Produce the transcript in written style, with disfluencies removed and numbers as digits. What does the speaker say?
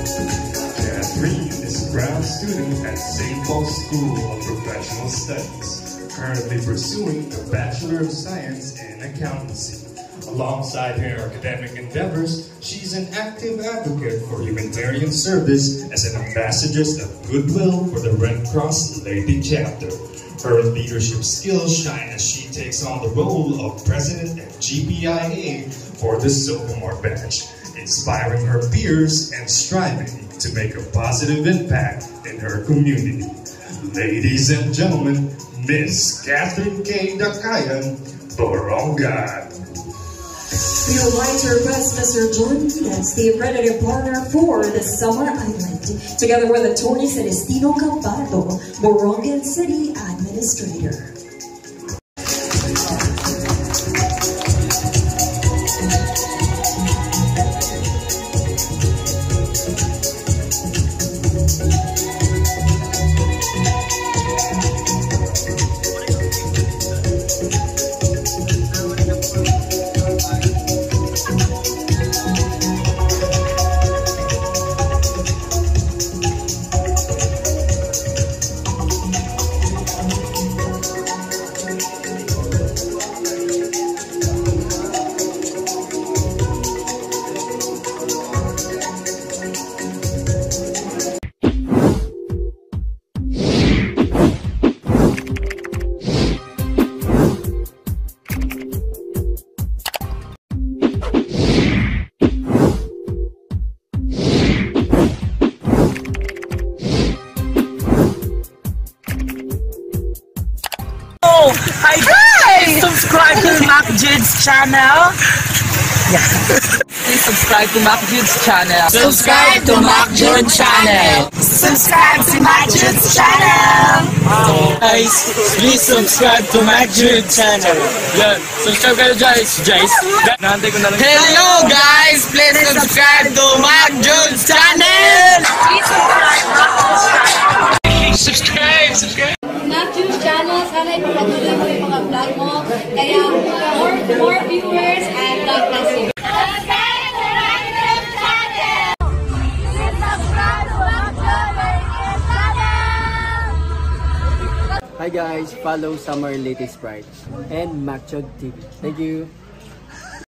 Catherine is a proud student at St. Paul's School of Professional Studies, currently pursuing a Bachelor of Science in Accountancy. Alongside her academic endeavors, she's an active advocate for humanitarian service as an ambassador of goodwill for the Red Cross Lady Chapter. Her leadership skills shine as she takes on the role of president at GPIA for the Sophomore Batch, inspiring her peers and striving to make a positive impact in her community. Ladies and gentlemen, Miss Catherine K. Dakayan, Borongan. We would like to request Mr. Jordan Diaz, the accredited partner for the Summer Island, together with Attorney Celestino Campado, Borongan City Administrator. Hi guys! Subscribe to MacJude's channel. Please subscribe to MacJude's channel. Subscribe to MacJude's channel. Subscribe to MacJude's channel. Guys, please subscribe to MacJude's channel. Yan, subscribe kayo guys. Hello guys, please subscribe to MacJude's channel. Subscribe. MacJude's channel, sana ipapatuloy mo yung mga vlog mo. Kaya, more viewers and God bless you. Hi guys, follow Summer Latest Sprite and MacJude TV. Thank you.